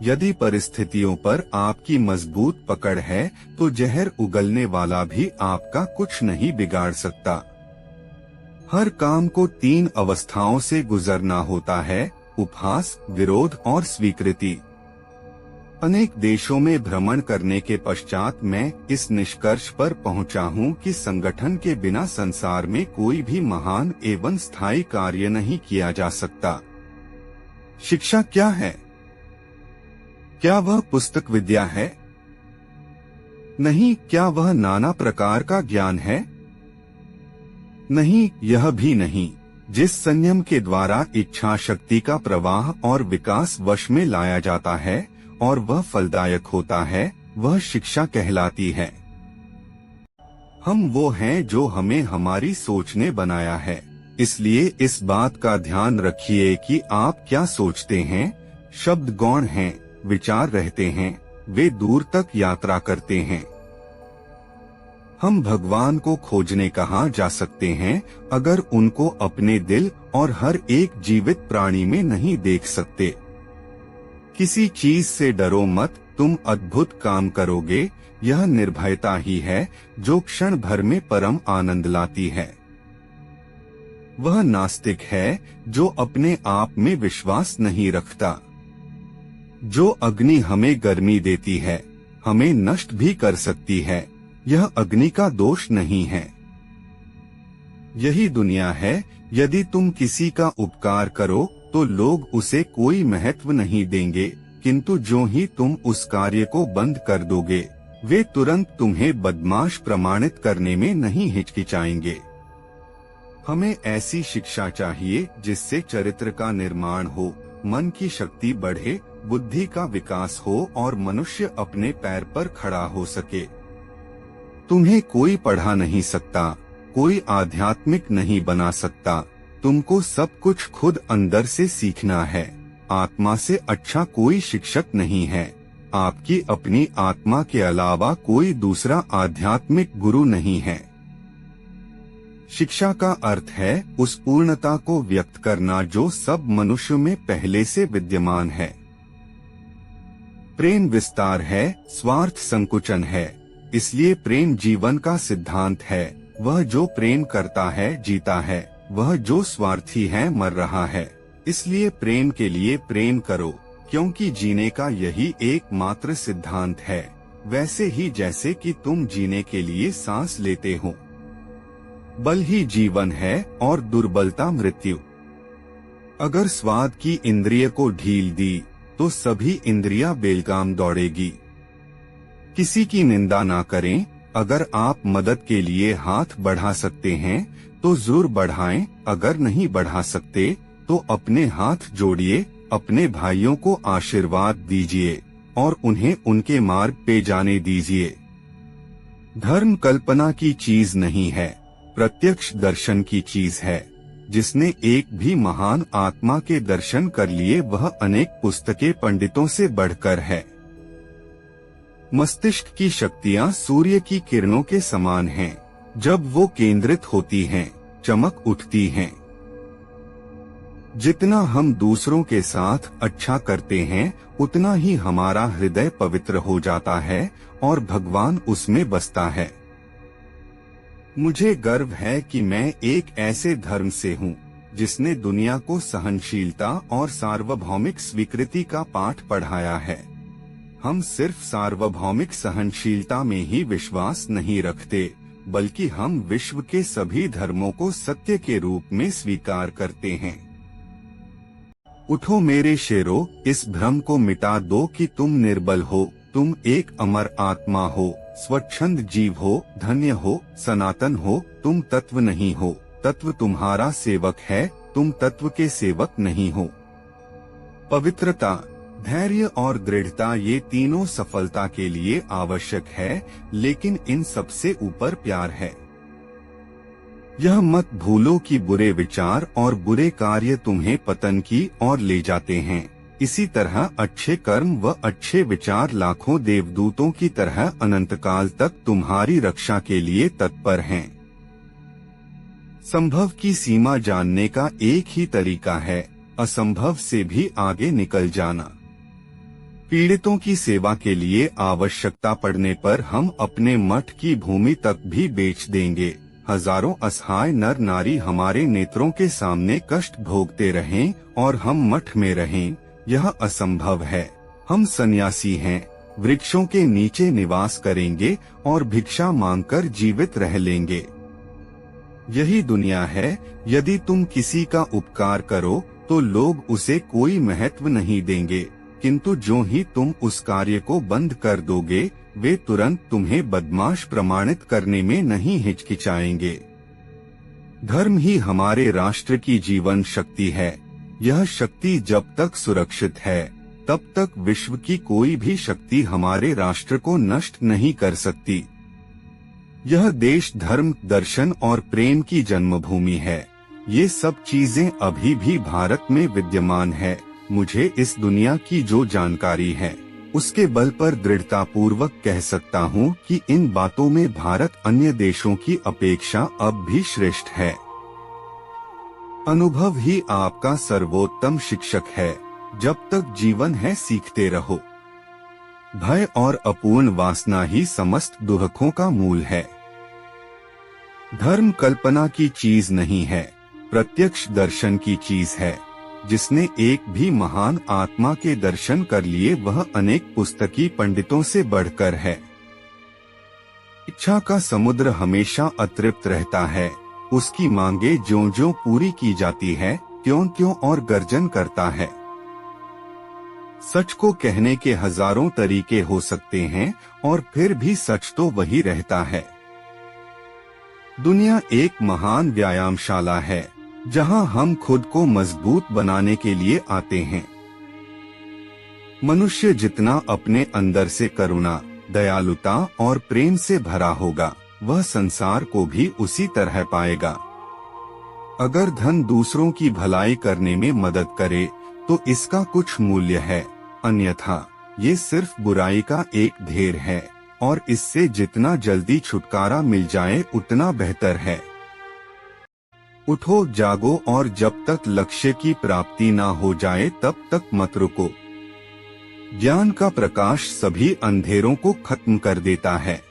यदि परिस्थितियों पर आपकी मजबूत पकड़ है तो जहर उगलने वाला भी आपका कुछ नहीं बिगाड़ सकता। हर काम को 3 अवस्थाओं से गुजरना होता है: उपहास, विरोध और स्वीकृति। अनेक देशों में भ्रमण करने के पश्चात मैं इस निष्कर्ष पर पहुंचा हूं कि संगठन के बिना संसार में कोई भी महान एवं स्थायी कार्य नहीं किया जा सकता। शिक्षा क्या है? क्या वह पुस्तक विद्या है? नहीं। क्या वह नाना प्रकार का ज्ञान है? नहीं, यह भी नहीं। जिस संयम के द्वारा इच्छा शक्ति का प्रवाह और विकास वश में लाया जाता है और वह फलदायक होता है, वह शिक्षा कहलाती है। हम वो हैं जो हमें हमारी सोच ने बनाया है। इसलिए इस बात का ध्यान रखिए कि आप क्या सोचते हैं। शब्द गौण हैं, विचार रहते हैं, वे दूर तक यात्रा करते हैं। हम भगवान को खोजने कहाँ जा सकते हैं अगर उनको अपने दिल और हर एक जीवित प्राणी में नहीं देख सकते। किसी चीज से डरो मत, तुम अद्भुत काम करोगे। यह निर्भयता ही है जो क्षण भर में परम आनंद लाती है। वह नास्तिक है जो अपने आप में विश्वास नहीं रखता। जो अग्नि हमें गर्मी देती है, हमें नष्ट भी कर सकती है। यह अग्नि का दोष नहीं है। यही दुनिया है। यदि तुम किसी का उपकार करो तो लोग उसे कोई महत्व नहीं देंगे, किंतु जो ही तुम उस कार्य को बंद कर दोगे, वे तुरंत तुम्हें बदमाश प्रमाणित करने में नहीं हिचकिचाएंगे। हमें ऐसी शिक्षा चाहिए जिससे चरित्र का निर्माण हो, मन की शक्ति बढ़े, बुद्धि का विकास हो और मनुष्य अपने पैर पर खड़ा हो सके। तुम्हें कोई पढ़ा नहीं सकता, कोई आध्यात्मिक नहीं बना सकता। तुमको सब कुछ खुद अंदर से सीखना है। आत्मा से अच्छा कोई शिक्षक नहीं है। आपकी अपनी आत्मा के अलावा कोई दूसरा आध्यात्मिक गुरु नहीं है। शिक्षा का अर्थ है उस पूर्णता को व्यक्त करना जो सब मनुष्य में पहले से विद्यमान है। प्रेम विस्तार है, स्वार्थ संकुचन है। इसलिए प्रेम जीवन का सिद्धांत है। वह जो प्रेम करता है जीता है, वह जो स्वार्थी है मर रहा है। इसलिए प्रेम के लिए प्रेम करो, क्योंकि जीने का यही एकमात्र सिद्धांत है। वैसे ही जैसे कि तुम जीने के लिए सांस लेते हो। बल ही जीवन है और दुर्बलता मृत्यु। अगर स्वाद की इंद्रिय को ढील दी तो सभी इंद्रियां बेलगाम दौड़ेगी। किसी की निंदा ना करें। अगर आप मदद के लिए हाथ बढ़ा सकते हैं तो जरूर बढ़ाएं। अगर नहीं बढ़ा सकते तो अपने हाथ जोड़िए, अपने भाइयों को आशीर्वाद दीजिए और उन्हें उनके मार्ग पे जाने दीजिए। धर्म कल्पना की चीज नहीं है, प्रत्यक्ष दर्शन की चीज है। जिसने एक भी महान आत्मा के दर्शन कर लिए वह अनेक पुस्तकें पंडितों से बढ़कर है। मस्तिष्क की शक्तियां सूर्य की किरणों के समान हैं। जब वो केंद्रित होती हैं, चमक उठती हैं। जितना हम दूसरों के साथ अच्छा करते हैं, उतना ही हमारा हृदय पवित्र हो जाता है और भगवान उसमें बसता है। मुझे गर्व है कि मैं एक ऐसे धर्म से हूँ जिसने दुनिया को सहनशीलता और सार्वभौमिक स्वीकृति का पाठ पढ़ाया है। हम सिर्फ सार्वभौमिक सहनशीलता में ही विश्वास नहीं रखते, बल्कि हम विश्व के सभी धर्मों को सत्य के रूप में स्वीकार करते हैं। उठो मेरे शेरों, इस भ्रम को मिटा दो कि तुम निर्बल हो। तुम एक अमर आत्मा हो, स्वच्छंद जीव हो, धन्य हो, सनातन हो। तुम तत्व नहीं हो, तत्व तुम्हारा सेवक है। तुम तत्व के सेवक नहीं हो। पवित्रता, धैर्य और दृढ़ता ये तीनों सफलता के लिए आवश्यक है, लेकिन इन सबसे ऊपर प्यार है। यह मत भूलो कि बुरे विचार और बुरे कार्य तुम्हें पतन की ओर ले जाते हैं। इसी तरह अच्छे कर्म व अच्छे विचार लाखों देवदूतों की तरह अनंतकाल तक तुम्हारी रक्षा के लिए तत्पर हैं। संभव की सीमा जानने का एक ही तरीका है, असंभव से भी आगे निकल जाना। पीड़ितों की सेवा के लिए आवश्यकता पड़ने पर हम अपने मठ की भूमि तक भी बेच देंगे। हजारों असहाय नर नारी हमारे नेत्रों के सामने कष्ट भोगते रहें और हम मठ में रहें, यह असंभव है। हम सन्यासी हैं, वृक्षों के नीचे निवास करेंगे और भिक्षा मांगकर जीवित रह लेंगे। यही दुनिया है। यदि तुम किसी का उपकार करो तो लोग उसे कोई महत्व नहीं देंगे, किंतु जो ही तुम उस कार्य को बंद कर दोगे, वे तुरंत तुम्हें बदमाश प्रमाणित करने में नहीं हिचकिचाएंगे। धर्म ही हमारे राष्ट्र की जीवन शक्ति है। यह शक्ति जब तक सुरक्षित है, तब तक विश्व की कोई भी शक्ति हमारे राष्ट्र को नष्ट नहीं कर सकती। यह देश धर्म, दर्शन और प्रेम की जन्मभूमि है। ये सब चीजें अभी भी भारत में विद्यमान है। मुझे इस दुनिया की जो जानकारी है, उसके बल पर दृढ़ता पूर्वक कह सकता हूँ कि इन बातों में भारत अन्य देशों की अपेक्षा अब भी श्रेष्ठ है। अनुभव ही आपका सर्वोत्तम शिक्षक है। जब तक जीवन है सीखते रहो। भय और अपूर्ण वासना ही समस्त दुखों का मूल है। धर्म कल्पना की चीज नहीं है, प्रत्यक्ष दर्शन की चीज है। जिसने एक भी महान आत्मा के दर्शन कर लिए वह अनेक पुस्तकी पंडितों से बढ़कर है। इच्छा का समुद्र हमेशा अतृप्त रहता है। उसकी मांगे ज्यों-ज्यों पूरी की जाती है, त्यों-त्यों और गर्जन करता है। सच को कहने के हजारों तरीके हो सकते हैं और फिर भी सच तो वही रहता है। दुनिया एक महान व्यायामशाला है, जहां हम खुद को मजबूत बनाने के लिए आते हैं। मनुष्य जितना अपने अंदर से करुणा, दयालुता और प्रेम से भरा होगा, वह संसार को भी उसी तरह पाएगा। अगर धन दूसरों की भलाई करने में मदद करे तो इसका कुछ मूल्य है, अन्यथा ये सिर्फ बुराई का एक ढेर है और इससे जितना जल्दी छुटकारा मिल जाए उतना बेहतर है। उठो, जागो और जब तक लक्ष्य की प्राप्ति ना हो जाए तब तक मत रुको। ज्ञान का प्रकाश सभी अंधेरों को खत्म कर देता है।